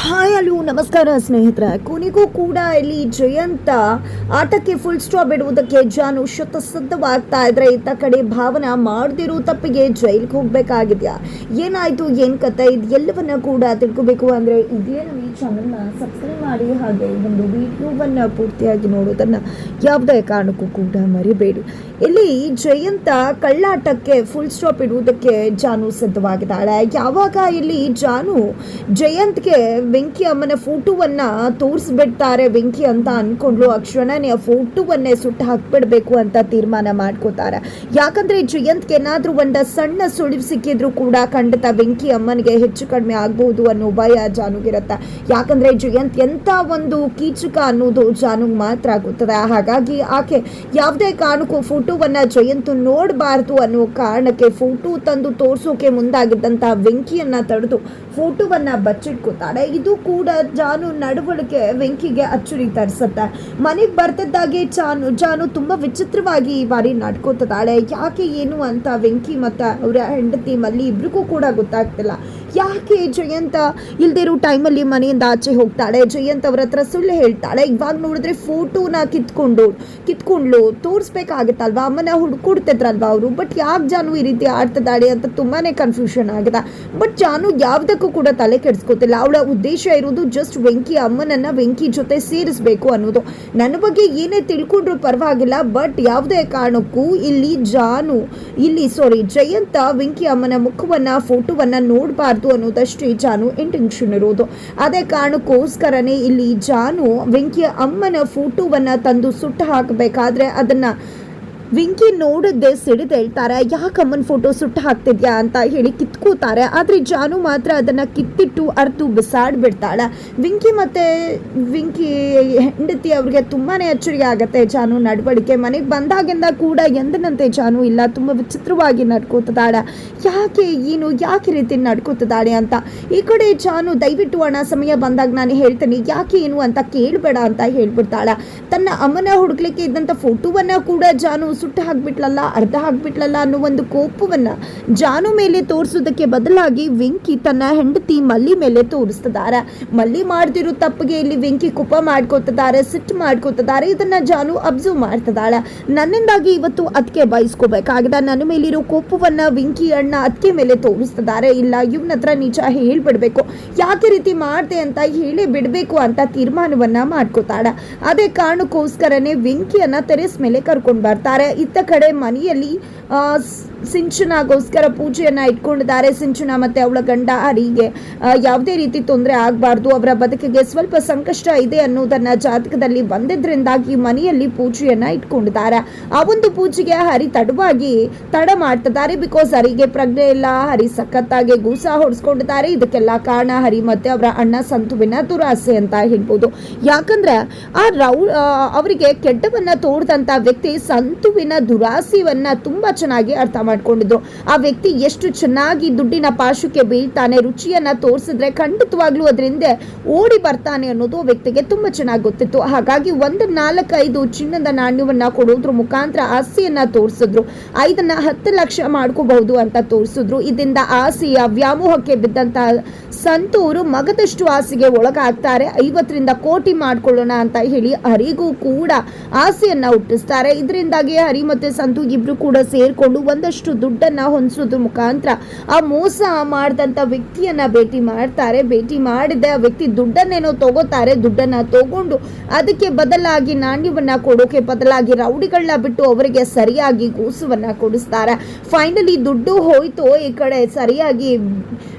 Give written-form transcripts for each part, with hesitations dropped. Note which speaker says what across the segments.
Speaker 1: Hi hello ನಮಸ್ಕಾರ ಸ್ನೇಹಿತರೆ. ಕೊನೆಗೂ ಕೂಡ ಇಲ್ಲಿ ಜಯಂತ ಆಟಕ್ಕೆ ಫುಲ್ ಸ್ಟಾಪ್ ಇಡುವುದಕ್ಕೆ ಜಾನು ಶತಸಿದ್ಧವಾಗ್ತಾ ಇದ್ರೆ, ಇತ್ತ ಕಡೆ ಭಾವನಾ ಮಾಡದಿರೋ ತಪ್ಪಿಗೆ ಜೈಲಿಗೆ ಹೋಗ್ಬೇಕಾಗಿದ್ಯಾ, ಏನಾಯ್ತು ಏನ್ ಕತೆ, ಇದು ಎಲ್ಲವನ್ನ ಕೂಡ ತಿಳ್ಕೋಬೇಕು ಅಂದ್ರೆ ಇದೇ ನಮ್ಮ ಈ ಚಾನಲ್ನ ಸಬ್ಸ್ಕ್ರೈಬ್ ಮಾಡಿ, ಹಾಗೆ ಒಂದು ವಿಡಿಯೋವನ್ನ ಪೂರ್ತಿಯಾಗಿ ನೋಡೋದನ್ನ ಯಾವುದೇ ಕಾರಣಕ್ಕೂ ಕೂಡ ಮರಿಬೇಡಿ. ಇಲ್ಲಿ ಜಯಂತ ಕಳ್ಳಾಟಕ್ಕೆ ಫುಲ್ ಸ್ಟಾಪ್ ಇಡುವುದಕ್ಕೆ ಜಾನು ಸಿದ್ಧವಾಗಿದ್ದಾಳೆ. ಯಾವಾಗ ಇಲ್ಲಿ ಜಾನು ಜಯಂತ್ಗೆ ವೆಂಕಿ ಅಮ್ಮನ ಫೋಟೋವನ್ನ ತೋರಿಸ್ಬಿಡ್ತಾರೆ, ವೆಂಕಿ ಅಂತ ಅನ್ಕೊಂಡ್ಲು, ಅಕ್ಷರನೇ ಆ ಫೋಟೋವನ್ನೇ ಸುಟ್ಟು ಹಾಕ್ಬಿಡ್ಬೇಕು ಅಂತ ತೀರ್ಮಾನ ಮಾಡ್ಕೋತಾರೆ. ಯಾಕಂದ್ರೆ ಜಯಂತ್ಗೆ ಏನಾದ್ರೂ ಒಂದು ಸಣ್ಣ ಸುಳಿವು ಸಿಕ್ಕಿದ್ರು ಕೂಡ ಖಂಡಿತ ವೆಂಕಿ ಅಮ್ಮನಿಗೆ ಹೆಚ್ಚು ಕಡಿಮೆ ಆಗ್ಬಹುದು ಅನ್ನೋ ಭಯ ಜಾನುಗಿರುತ್ತೆ. ಯಾಕಂದ್ರೆ ಜಯಂತ್ ಎಂತ ಒಂದು ಕೀಚಕ ಅನ್ನೋದು ಜಾನುಗ್ ಮಾತ್ರ ಗೊತ್ತದೆ. ಹಾಗಾಗಿ ಆಕೆ ಯಾವುದೇ ಕಾರಣಕ್ಕೂ ಫೋಟೋವನ್ನ ಜಯಂತ್ ನೋಡಬಾರ್ದು ಅನ್ನೋ ಕಾರಣಕ್ಕೆ ಫೋಟೋ ತಂದು ತೋರ್ಸೋಕೆ ಮುಂದಾಗಿದ್ದಂತ ವೆಂಕಿಯನ್ನ ತಡೆದು ಫೋಟೋವನ್ನ ಬಚ್ಚಿಟ್ಕೋತಾಳೆ. ಇದು ಕೂಡ ಜಾನು ನಡವಳಿಕೆ ವೆಂಕಿಗೆ ಅಚ್ಚರಿ ತರಿಸುತ್ತೆ. ಮನೆಗೆ ಬರ್ತಿದ್ದಾಗೆ ಜಾನು ತುಂಬಾ ವಿಚಿತ್ರವಾಗಿ ಈ ಬಾರಿ ನಡ್ಕೋತಿದ್ದಾಳೆ. ಯಾಕೆ ಏನು ಅಂತ ವೆಂಕಿ ಮತ್ತು ಅವರ ಹೆಂಡತಿ ಮಲ್ಲಿ ಇಬ್ರಿಗೂ ಕೂಡ ಗೊತ್ತಾಗ್ತಿಲ್ಲ. ಯಾಕೆ ಜಯಂತ ಇಲ್ದಿರೋ ಟೈಮಲ್ಲಿ ಮನೆಯಿಂದ ಆಚೆ ಹೋಗ್ತಾಳೆ, ಜಯಂತ್ ಅವ್ರ ಹತ್ರ ಸುಳ್ಳು ಹೇಳ್ತಾಳೆ. ಇವಾಗ ನೋಡಿದ್ರೆ ಫೋಟೋನ ಕಿತ್ಕೊಂಡ್ಲು ತೋರಿಸ್ಬೇಕಾಗತ್ತಲ್ವಾ, ಅಮ್ಮನ ಹುಡ್ಕೊಡ್ತಿದ್ರಲ್ವಾ ಅವರು. ಬಟ್ ಯಾಕೆ ಜಾನು ಈ ರೀತಿ ಆಡ್ತಿದ್ದಾಳೆ ಅಂತ ತುಂಬಾನೇ ಕನ್ಫ್ಯೂಷನ್ ಆಗಿದೆ. ಬಟ್ ಜಾನು ಯಾವ್ದಕ್ಕೂ ಕೂಡ ತಲೆ ಕೆಡಿಸ್ಕೋತಿಲ್ಲ. ಅವಳ ಉದ್ದೇಶ ಇರೋದು ಜಸ್ಟ್ ವೆಂಕಿ ಅಮ್ಮನನ್ನ ವೆಂಕಿ ಜೊತೆ ಸೇರಿಸ್ಬೇಕು ಅನ್ನೋದು. ನನ್ನ ಬಗ್ಗೆ ಏನೇ ತಿಳ್ಕೊಂಡ್ರು ಪರವಾಗಿಲ್ಲ, ಬಟ್ ಯಾವುದೇ ಕಾರಣಕ್ಕೂ ಜಯಂತ ವೆಂಕಿ ಅಮ್ಮನ ಮುಖವನ್ನ ಫೋಟೋವನ್ನ ನೋಡಬಾರ್ದು ಅನ್ನೋದಷ್ಟೇ ಜಾನು ಇಂಟೆನ್ಷನ್ ಇರೋದು. ಅದೇ ಕಾರಣಕ್ಕೋಸ್ಕರನೇ ಇಲ್ಲಿ ಜಾನು ವೆಂಕಿಯ ಅಮ್ಮನ ಫೋಟೋವನ್ನ ತಂದು ಸುಟ್ಟು ಹಾಕಬೇಕಾದ್ರೆ ಅದನ್ನ ವೆಂಕಿ ನೋಡದೆ ಸಿಡಿದು ಹೇಳ್ತಾರೆ, ಯಾಕೆ ಅಮ್ಮನ ಫೋಟೋ ಸುಟ್ಟು ಹಾಕ್ತಿದ್ಯಾ ಅಂತ ಹೇಳಿ ಕಿತ್ಕೋತಾರೆ. ಆದರೆ ಜಾನು ಮಾತ್ರ ಅದನ್ನು ಕಿತ್ತಿಟ್ಟು ಅರ್ತು ಬಿಸಾಡ್ಬಿಡ್ತಾಳೆ. ವೆಂಕಿ ಹೆಂಡತಿ ಅವ್ರಿಗೆ ತುಂಬಾ ಅಚ್ಚರಿ ಆಗುತ್ತೆ ಜಾನು ನಡವಳಿಕೆ. ಮನೆಗೆ ಬಂದಾಗಿಂದ ಕೂಡ ಎಂದಿನಂತೆ ಜಾನು ಇಲ್ಲ, ತುಂಬ ವಿಚಿತ್ರವಾಗಿ ನಡ್ಕೋತಿದ್ದಾಳೆ. ಯಾಕೆ ರೀತಿ ನಡ್ಕೋತಿದ್ದಾಳೆ ಅಂತ ಈ ಕಡೆ ಜಾನು ದಯವಿಟ್ಟು ಹಣ ಸಮಯ ಬಂದಾಗ ನಾನು ಹೇಳ್ತೀನಿ, ಯಾಕೆ ಏನು ಅಂತ ಕೇಳಬೇಡ ಅಂತ ಹೇಳ್ಬಿಡ್ತಾಳೆ. ತನ್ನ ಅಮ್ಮನ ಹುಡುಕ್ಲಿಕ್ಕೆ ಇದ್ದಂಥ ಫೋಟೋವನ್ನ ಕೂಡ ಜಾನು ಸುಟ್ಟು ಹಾಕ್ಬಿಟ್ಲಲ್ಲ, ಅರ್ಧ ಹಾಕ್ಬಿಟ್ಲಲ್ಲ ಅನ್ನೋ ಒಂದು ಕೋಪವನ್ನ ಜಾನು ಮೇಲೆ ತೋರಿಸೋದಕ್ಕೆ ಬದಲಾಗಿ ವೆಂಕಿ ತನ್ನ ಹೆಂಡತಿ ಮಲ್ಲಿ ಮೇಲೆ ತೋರಿಸ್ತಿದ್ದಾರೆ. ಮಲ್ಲಿ ಮಾಡ್ತಿರೋ ತಪ್ಪಿಗೆ ಇಲ್ಲಿ ವೆಂಕಿ ಕೋಪ ಮಾಡ್ಕೋತಿದ್ದಾರೆ, ಸಿಟ್ಟು ಮಾಡ್ಕೋತಿದ್ದಾರೆ. ಇದನ್ನ ಜಾನು ಅಬ್ಸರ್ವ್ ಮಾಡ್ತಿದ್ದಾಳೆ. ನನ್ನಿಂದಾಗಿ ಇವತ್ತು ಅದಕ್ಕೆ ಬಯಸ್ಕೋಬೇಕಾಗಿದೆ, ನನ್ನ ಮೇಲಿರೋ ಕೋಪವನ್ನ ವೆಂಕಿ ಅಣ್ಣ ಅದಕ್ಕೆ ಮೇಲೆ ತೋರಿಸ್ತಿದ್ದಾರೆ. ಇಲ್ಲ, ಇವನ ಹತ್ರ ನಿಜ ಹೇಳ್ಬಿಡ್ಬೇಕು, ಯಾಕೆ ರೀತಿ ಮಾಡ್ದೆ ಅಂತ ಹೇಳಿ ಬಿಡ್ಬೇಕು ಅಂತ ತೀರ್ಮಾನವನ್ನ ಮಾಡ್ಕೋತಾಳೆ. ಅದೇ ಕಾರಣಕ್ಕೋಸ್ಕರನೇ ವೆಂಕಿಯನ್ನ ಟೆರೆಸ್ ಮೇಲೆ ಕರ್ಕೊಂಡು ಬರ್ತಾರೆ. ಇತ್ತ ಕಡೆ ಮನೆಯಲ್ಲಿ ಸಿಂಚನಾಗೋಸ್ಕರ ಪೂಜೆಯನ್ನ ಇಟ್ಕೊಂಡಿದ್ದಾರೆ. ಸಿಂಚನ ಮತ್ತೆ ಅವಳ ಗಂಡ ಹರಿಗೆ ಯಾವುದೇ ರೀತಿ ತೊಂದರೆ ಆಗಬಾರ್ದು, ಅವರ ಬದುಕಿಗೆ ಸ್ವಲ್ಪ ಸಂಕಷ್ಟ ಇದೆ ಅನ್ನೋದನ್ನ ಜಾತಕದಲ್ಲಿ ಬಂದಿದ್ರಿಂದಾಗಿ ಮನೆಯಲ್ಲಿ ಪೂಜೆಯನ್ನ ಇಟ್ಕೊಂಡಿದ್ದಾರೆ. ಆ ಒಂದು ಪೂಜೆಗೆ ಹರಿ ತಡ ಮಾಡ್ತಿದ್ದಾರೆ. ಬಿಕಾಸ್ ಹರಿಗೆ ಪ್ರಜ್ಞೆ ಇಲ್ಲ, ಹರಿ ಸಖತ್ತಾಗಿ ಗೂಸ ಹೊಡ್ಸ್ಕೊಂಡಿದ್ದಾರೆ. ಇದಕ್ಕೆಲ್ಲ ಕಾರಣ ಹರಿ ಮತ್ತೆ ಅವರ ಅಣ್ಣ ಸಂತುವಿನ ದುರಾಸೆ ಅಂತ ಹೇಳ್ಬೋದು. ಯಾಕಂದ್ರೆ ಅವರಿಗೆ ಕೆಟ್ಟವನ್ನ ತೋಡ್ದಂತ ವ್ಯಕ್ತಿ ಸಂತುವಿನ ದುರಾಸೆಯನ್ನ ತುಂಬಾ ಚೆನ್ನಾಗಿ ಅರ್ಥ ಮಾಡ್ಕೊಂಡಿದ್ರು. ಆ ವ್ಯಕ್ತಿ ಎಷ್ಟು ಚೆನ್ನಾಗಿ ದುಡ್ಡಿನ ಪಾಶಕ್ಕೆ ಬೀಳ್ತಾನೆ, ರುಚಿಯನ್ನ ತೋರಿಸಿದ್ರೆ ಖಂಡಿತವಾಗ್ಲೂ ಅದರಿಂದ ಓಡಿ ಬರ್ತಾನೆ ಅನ್ನೋದು ವ್ಯಕ್ತಿಗೆ ತುಂಬಾ ಚೆನ್ನಾಗಿ ಗೊತ್ತಿತ್ತು. ಹಾಗಾಗಿ 4-5 ಚಿನ್ನದ ನಾಣ್ಯವನ್ನ ಕೊಡೋದ್ರ ಮುಖಾಂತರ ಆಸೆಯನ್ನ ತೋರಿಸಿದ್ರು. 5-10 ಲಕ್ಷ ಮಾಡ್ಕೋಬಹುದು ಅಂತ ತೋರಿಸಿದ್ರು. ಇದರಿಂದ ಆಸೆಯ ವ್ಯಾಮೋಹಕ್ಕೆ ಬಿದ್ದಂತ ಸಂತೂರು ಮಗದಷ್ಟು ಆಸೆಗೆ ಒಳಗಾಗ್ತಾರೆ. 50 ಕೋಟಿ ಮಾಡ್ಕೊಳ್ಳೋಣ ಅಂತ ಹೇಳಿ ಹರಿಗೂ ಕೂಡ ಆಸೆಯನ್ನ ಹುಟ್ಟಿಸ್ತಾರೆ. ಇದರಿಂದಾಗಿ ಹರಿ ಮತ್ತೆ ಸಂತು ಇಬ್ರು ಕೂಡ ಸೇರ್ಕೊಂಡು ಒಂದಷ್ಟು ದುಡ್ಡನ್ನ ಹೊಂದಿಸೋದ್ರ ಮುಖಾಂತರ ಆ ಮೋಸ ಮಾಡಿದಂತ ವ್ಯಕ್ತಿಯನ್ನ ಭೇಟಿ ಮಾಡ್ತಾರೆ. ಭೇಟಿ ಮಾಡಿದ ಆ ವ್ಯಕ್ತಿ ದುಡ್ಡನ್ನೇನೋ ತಗೋತಾರೆ. ದುಡ್ಡನ್ನ ತಗೊಂಡು ಅದಕ್ಕೆ ಬದಲಾಗಿ ನಾಣ್ಯವನ್ನ ಕೊಡೋಕೆ ಬದಲಾಗಿ ರೌಡಿಗಳನ್ನ ಬಿಟ್ಟು ಅವರಿಗೆ ಸರಿಯಾಗಿ ಕೂಸುವನ್ನ ಕೊಡಿಸ್ತಾರೆ. ಫೈನಲಿ ದುಡ್ಡು ಹೋಯ್ತು, ಈ ಕಡೆ ಸರಿಯಾಗಿ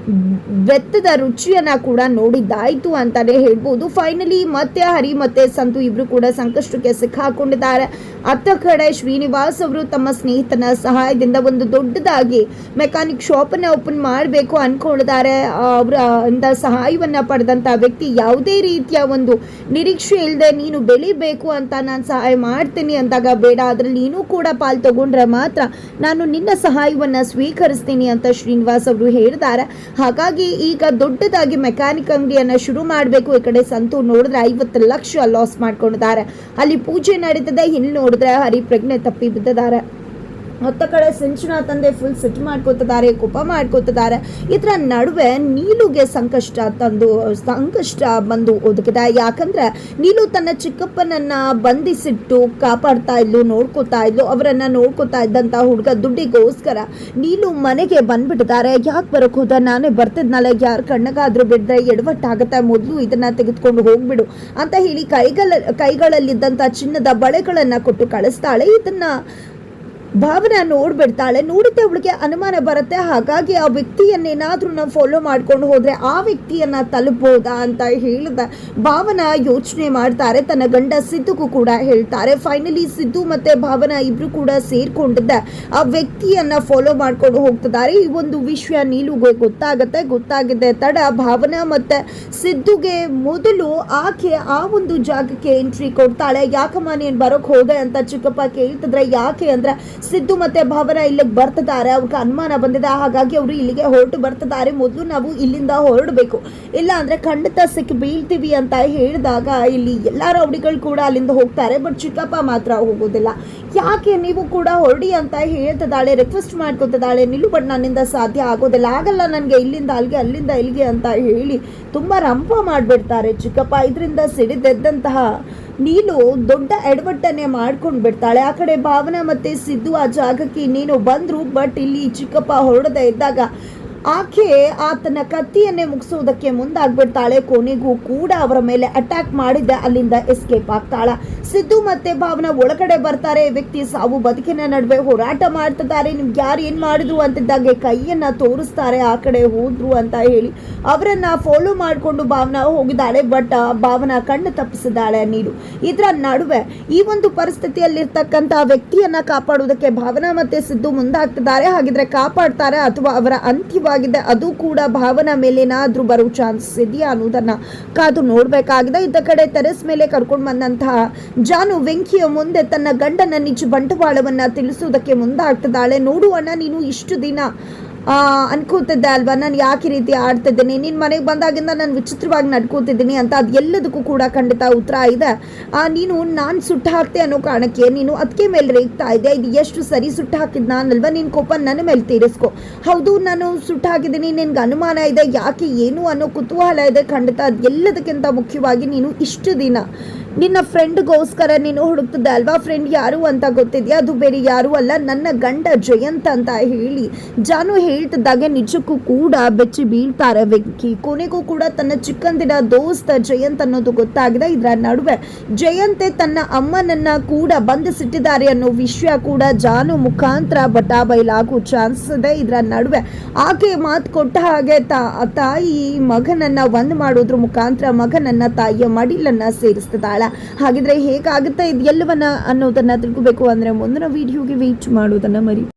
Speaker 1: ಬೆತ್ತದ ರುಚಿಯನ್ನ ಕೂಡ ನೋಡಿದ್ದಾಯ್ತು ಅಂತಾನೆ ಹೇಳ್ಬೋದು. ಫೈನಲಿ ಮತ್ತೆ ಹರಿ ಮತ್ತೆ ಸಂತು ಇಬ್ರು ಕೂಡ ಸಂಕಷ್ಟಕ್ಕೆ ಸಿಕ್ಕಾಕೊಂಡಿದ್ದಾರೆ. ಅತ್ತ ಕಡೆ ಶ್ರೀನಿವಾಸ್ ಅವರು ತಮ್ಮ ಸ್ನೇಹಿತನ ಸಹಾಯದಿಂದ ಒಂದು ದೊಡ್ಡದಾಗಿ ಮೆಕ್ಯಾನಿಕ್ ಶಾಪ್ ಅನ್ನ ಓಪನ್ ಮಾಡಬೇಕು ಅನ್ಕೊಂಡಿದ್ದಾರೆ. ಅವರ ಸಹಾಯವನ್ನ ಪಡೆದಂತ ವ್ಯಕ್ತಿ ಯಾವುದೇ ರೀತಿಯ ಒಂದು ನಿರೀಕ್ಷೆ ಇಲ್ಲದೆ ನೀನು ಬೆಳಿಬೇಕು ಅಂತ ನಾನು ಸಹಾಯ ಮಾಡ್ತೀನಿ ಅಂದಾಗ, ಬೇಡ, ಅದ್ರಲ್ಲಿ ನೀನು ಕೂಡ ಪಾಲ್ ತಗೊಂಡ್ರೆ ಮಾತ್ರ ನಾನು ನಿನ್ನ ಸಹಾಯವನ್ನ ಸ್ವೀಕರಿಸ್ತೀನಿ ಅಂತ ಶ್ರೀನಿವಾಸ್ ಅವರು ಹೇಳಿದ್ದಾರೆ. ಹಾಗಾಗಿ ಈಗ ದೊಡ್ಡದಾಗಿ ಮೆಕ್ಯಾನಿಕ್ ಅಂಗಡಿಯನ್ನ ಶುರು ಮಾಡಬೇಕು. ಈ ಕಡೆ ಸಂತು ನೋಡಿದ್ರೆ 50 ಲಕ್ಷ ಲಾಸ್ ಮಾಡ್ಕೊಂಡಿದ್ದಾರೆ. ಅಲ್ಲಿ ಪೂಜೆ ನಡೀತದೆ, ಇಲ್ಲಿ ನೋಡಿದ್ರೆ ಹರಿ ಪ್ರಜ್ಞೆ ತಪ್ಪಿ ಬಿದ್ದಿದ್ದಾರೆ. ಹೊತ್ತ ಕಡೆ ಸಿಂಚನ ತಂದೆ ಫುಲ್ ಸಿಟ್ಟು ಮಾಡ್ಕೋತಿದ್ದಾರೆ, ಕೋಪ ಮಾಡ್ಕೋತಿದ್ದಾರೆ. ಇದರ ನಡುವೆ ನೀಲುಗೆ ಸಂಕಷ್ಟ ಬಂದು ಒದಗಿದೆ. ಯಾಕಂದ್ರೆ ನೀಲು ತನ್ನ ಚಿಕ್ಕಪ್ಪನನ್ನ ಬಂಧಿಸಿಟ್ಟು ಕಾಪಾಡ್ತಾ ಇದ್ಲು, ನೋಡ್ಕೋತಾ ಇದ್ಲು. ಅವರನ್ನ ನೋಡ್ಕೋತಾ ಇದ್ದಂತ ಹುಡುಗ ದುಡ್ಡಿಗೋಸ್ಕರ ನೀಲು ಮನೆಗೆ ಬಂದ್ಬಿಟ್ಟಿದ್ದಾರೆ. ಯಾಕೆ ಬರೋಕ್ ಹೋದ, ನಾನೇ ಬರ್ತಿದ್ನಲ್ಲ, ಯಾರು ಕಣ್ಣಗಾದ್ರೂ ಬಿಡ್ರೆ ಎಡವಟ್ಟಾಗತ್ತೆ, ಮೊದಲು ಇದನ್ನ ತೆಗೆದುಕೊಂಡು ಹೋಗ್ಬಿಡು ಅಂತ ಹೇಳಿ ಕೈಗಳಲ್ಲಿದ್ದಂತ ಚಿನ್ನದ ಬಳೆಗಳನ್ನ ಕೊಟ್ಟು ಕಳಿಸ್ತಾಳೆ. ಇದನ್ನ ಭಾವನ ನೋಡ್ಬಿಡ್ತಾಳೆ. ನೋಡಿದ್ದೆ ಅವಳಿಗೆ ಅನುಮಾನ ಬರುತ್ತೆ. ಹಾಗಾಗಿ ಆ ವ್ಯಕ್ತಿಯನ್ನೇನಾದ್ರೂ ನಾವು ಫಾಲೋ ಮಾಡ್ಕೊಂಡು ಹೋದ್ರೆ ಆ ವ್ಯಕ್ತಿಯನ್ನ ತಲುಪಬಹುದಾ ಅಂತ ಹೇಳಿದ ಭಾವನ ಯೋಚನೆ ಮಾಡ್ತಾರೆ. ತನ್ನ ಗಂಡ ಸಿದ್ದುಗೂ ಕೂಡ ಹೇಳ್ತಾರೆ. ಫೈನಲಿ ಸಿದ್ದು ಮತ್ತೆ ಭಾವನ ಇಬ್ರು ಕೂಡ ಸೇರ್ಕೊಂಡಿದ್ದ ಆ ವ್ಯಕ್ತಿಯನ್ನ ಫಾಲೋ ಮಾಡ್ಕೊಂಡು ಹೋಗ್ತಿದ್ದಾರೆ. ಈ ಒಂದು ವಿಷಯ ನೀಲುಗೆ ಗೊತ್ತಾಗಿದೆ ತಡ ಭಾವನ ಮತ್ತೆ ಸಿದ್ದುಗೆ ಮೊದಲು ಆಕೆ ಆ ಒಂದು ಜಾಗಕ್ಕೆ ಎಂಟ್ರಿ ಕೊಡ್ತಾಳೆ. ಯಾಕಮ್ಮ ನೀನ್ ಬರೋಕ್ ಹೋದೆ ಅಂತ ಚಿಕ್ಕಪ್ಪ ಕೇಳ್ತಿದ್ರೆ, ಯಾಕೆ ಅಂದ್ರೆ ಸಿದ್ದು ಮತ್ತೆ ಭಾವನ ಇಲ್ಲಿಗೆ ಬರ್ತಿದ್ದಾರೆ, ಅವ್ರಿಗೆ ಅನುಮಾನ ಬಂದಿದೆ, ಹಾಗಾಗಿ ಅವರು ಇಲ್ಲಿಗೆ ಹೊರಟು ಬರ್ತಿದ್ದಾರೆ. ಮೊದಲು ನಾವು ಇಲ್ಲಿಂದ ಹೊರಡಬೇಕು, ಇಲ್ಲ ಅಂದ್ರೆ ಖಂಡಿತ ಸಿಕ್ಕಿ ಬೀಳ್ತೀವಿ ಅಂತ ಹೇಳಿದಾಗ ಇಲ್ಲಿ ಎಲ್ಲಾ ರೌಡಿಗಳು ಕೂಡ ಅಲ್ಲಿಂದ ಹೋಗ್ತಾರೆ. ಬಟ್ ಚಿಕ್ಕಪ್ಪ ಮಾತ್ರ ಹೋಗೋದಿಲ್ಲ. ಯಾಕೆ ನೀವು ಕೂಡ ಹೊರಡಿ ಅಂತ ಹೇಳ್ತಿದ್ದಾಳೆ, ರಿಕ್ವೆಸ್ಟ್ ಮಾಡ್ಕೊತಿದ್ದಾಳೆ ನಿಲ್ಲು. ಬಟ್ ನನ್ನಿಂದ ಸಾಧ್ಯ ಆಗೋದಿಲ್ಲ, ಆಗಲ್ಲ ನನಗೆ, ಇಲ್ಲಿಂದ ಅಲ್ಲಿಗೆ ಅಲ್ಲಿಂದ ಇಲ್ಲಿಗೆ ಅಂತ ಹೇಳಿ ತುಂಬಾ ರಂಪ ಮಾಡ್ಬಿಡ್ತಾರೆ ಚಿಕ್ಕಪ್ಪ. ಇದರಿಂದ ಸಿಡಿದೆದ್ದಂತಹ ನೀನು ದೊಡ್ಡ ಎಡವಟ್ಟನ್ನೇ ಮಾಡ್ಕೊಂಡು ಬಿಡ್ತಾಳೆ. ಆ ಕಡೆ ಭಾವನ ಮತ್ತೆ ಸಿದ್ದು ಆ ಜಾಗಕ್ಕೆ ಇನ್ನೇನು ಬಂದ್ರು. ಬಟ್ ಇಲ್ಲಿ ಚಿಕ್ಕಪ್ಪ ಹೊರಡದೆ ಇದ್ದಾಗ ಆಕೆ ಆತನ ಕತ್ತಿಯನ್ನೇ ಮುಗಿಸೋದಕ್ಕೆ ಮುಂದಾಗ್ಬಿಡ್ತಾಳೆ. ಕೊನೆಗೂ ಕೂಡ ಅವರ ಮೇಲೆ ಅಟ್ಯಾಕ್ ಮಾಡಿದ್ದೆ ಅಲ್ಲಿಂದ ಎಸ್ಕೇಪ್ ಆಗ್ತಾಳ. ಸಿದ್ದು ಮತ್ತೆ ಭಾವನ ಒಳಗಡೆ ಬರ್ತಾರೆ. ವ್ಯಕ್ತಿ ಸಾವು ಬದುಕಿನ ನಡುವೆ ಹೋರಾಟ ಮಾಡ್ತಿದ್ದಾರೆ. ನಿಮ್ಗೆ ಯಾರು ಏನ್ ಮಾಡಿದ್ರು ಅಂತಿದ್ದಾಗೆ ಕೈಯನ್ನ ತೋರಿಸ್ತಾರೆ. ಆ ಕಡೆ ಹೋದ್ರು ಅಂತ ಹೇಳಿ ಅವರನ್ನ ಫಾಲೋ ಮಾಡಿಕೊಂಡು ಭಾವನ ಹೋಗಿದ್ದಾಳೆ. ಬಟ್ ಭಾವನ ಕಣ್ಣು ತಪ್ಪಿಸಿದ್ದಾಳೆ ನೀಡು. ಇದರ ನಡುವೆ ಈ ಒಂದು ಪರಿಸ್ಥಿತಿಯಲ್ಲಿರ್ತಕ್ಕಂಥ ವ್ಯಕ್ತಿಯನ್ನ ಕಾಪಾಡುವುದಕ್ಕೆ ಭಾವನ ಮತ್ತೆ ಸಿದ್ದು ಮುಂದಾಗ್ತಿದ್ದಾರೆ. ಹಾಗಿದ್ರೆ ಕಾಪಾಡ್ತಾರೆ ಅಥವಾ ಅವರ ಅಂತ್ಯವಾಗಿ ಅದು ಕೂಡ ಭಾವನ ಮೇಲೆ ಏನಾದ್ರೂ ಬರೋ ಚಾನ್ಸ್ ಇದೆಯಾ ಅನ್ನೋದನ್ನ ಕಾದು ನೋಡ್ಬೇಕಾಗಿದೆ. ಇದ್ದ ಕಡೆ ಟೆರೆಸ್ ಮೇಲೆ ಕರ್ಕೊಂಡು ಬಂದಂತಹ ಜಾನು ವೆಂಕಿಯ ಮುಂದೆ ತನ್ನ ಗಂಡನ ನಿಜ ಬಂಡವಾಳವನ್ನ ತಿಳಿಸುವುದಕ್ಕೆ ಮುಂದಾಗ್ತಿದ್ದಾಳೆ. ನೋಡು ಅಣ್ಣ, ನೀನು ಇಷ್ಟು ದಿನ ಅನ್ಕೋತಿದ್ದೆ ಅಲ್ವಾ ನಾನು ಯಾಕೆ ರೀತಿ ಆಡ್ತಿದ್ದೀನಿ, ನಿನ್ನ ಮನೆಗೆ ಬಂದಾಗಿಂದ ನಾನು ವಿಚಿತ್ರವಾಗಿ ನಡ್ಕೋತಿದ್ದೀನಿ ಅಂತ. ಅದು ಎಲ್ಲದಕ್ಕೂ ಕೂಡ ಖಂಡಿತ ಉತ್ತರ ಇದೆ. ನೀನು ನಾನು ಸುಟ್ಟು ಹಾಕ್ತೆ ಅನ್ನೋ ಕಾರಣಕ್ಕೆ ನೀನು ಅದಕ್ಕೆ ಮೇಲೆ ರೇಗ್ತಾ ಇದೆ. ಇದು ಎಷ್ಟು ಸರಿ, ಸುಟ್ಟು ಹಾಕಿದ್ ನಾನಲ್ವಾ, ನಿನ್ನ ಕೋಪ ನನ್ನ ಮೇಲೆ ತೀರಿಸ್ಕೊ. ಹೌದು, ನಾನು ಸುಟ್ಟು ಹಾಕಿದ್ದೀನಿ, ನಿನ್ಗೆ ಅನುಮಾನ ಇದೆ, ಯಾಕೆ ಏನು ಅನ್ನೋ ಕುತೂಹಲ ಇದೆ. ಖಂಡಿತ ಅದು ಎಲ್ಲದಕ್ಕಿಂತ ಮುಖ್ಯವಾಗಿ ನೀನು ಇಷ್ಟು ದಿನ ನಿನ್ನ ಫ್ರೆಂಡ್ಗೋಸ್ಕರ ನೀನು ಹುಡುಕ್ತಿದ್ದೆ ಅಲ್ವಾ. ಫ್ರೆಂಡ್ ಯಾರು ಅಂತ ಗೊತ್ತಿದೆಯಾ? ಅದು ಬೇರೆ ಯಾರು ಅಲ್ಲ, ನನ್ನ ಗಂಡ ಜಯಂತ್ ಅಂತ ಹೇಳಿ ಜಾನು ಹೇಳ್ತಿದ್ದಾಗೆ ನಿಜಕ್ಕೂ ಕೂಡ ಬೆಚ್ಚಿ ಬೀಳ್ತಾರೆ ವೆಂಕಿ. ಕೊನೆಗೂ ಕೂಡ ತನ್ನ ಚಿಕ್ಕಂದಿನ ದೋಸ್ತ ಜಯಂತ್ ಅನ್ನೋದು ಗೊತ್ತಾಗಿದೆ. ಇದರ ನಡುವೆ ಜಯಂತೆ ತನ್ನ ಅಮ್ಮನನ್ನ ಕೂಡ ಬಂಧಿಸಿಟ್ಟಿದ್ದಾರೆ ಅನ್ನೋ ವಿಷಯ ಕೂಡ ಜಾನು ಮುಖಾಂತರ ಬಟಾಬೈಲಾಗೋ ಚಾನ್ಸ್ ಇದೆ. ಇದರ ನಡುವೆ ಆಕೆ ಮಾತು ಕೊಟ್ಟ ಹಾಗೆ ತಾಯಿ ಮಗನನ್ನ ಒಂದ್ ಮಾಡೋದ್ರ ಮುಖಾಂತರ ಮಗನನ್ನ ತಾಯಿಯ ಮಡಿಲನ್ನ ಸೇರಿಸ್ತಿದ್ದಾಳೆ. ಹಾಗಿದ್ರೆ ಹೇಗಾಗುತ್ತೆ ಇದು ಎಲ್ಲವನ್ನ ಅನ್ನೋದನ್ನ ತಿಳ್ಕೋಬೇಕು ಅಂದ್ರೆ ಮುಂದಿನ ವಿಡಿಯೋಗೆ ವೇಟ್ ಮಾಡೋದನ್ನ ಮರಿ.